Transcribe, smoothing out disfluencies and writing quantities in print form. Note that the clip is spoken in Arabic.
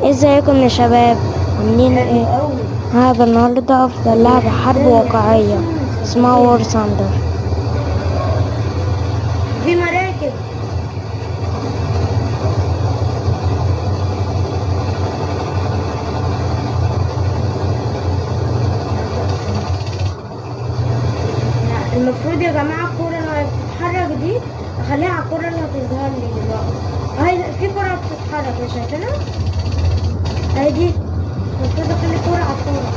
ازيكم يا شباب؟ عاملين ايه؟ هذا النهارده افضل لعبة حرب واقعية اسمها وور ثاندر. في مراكب. المفروض يا جماعة الكورة اللي بتتحرك دي أخليها على الكورة اللي هتظهر لي دلوقتي. أهي في كورة بتتحرك، مش شايفينها؟ أهي دي المفروض أخلي الكورة على الكورة.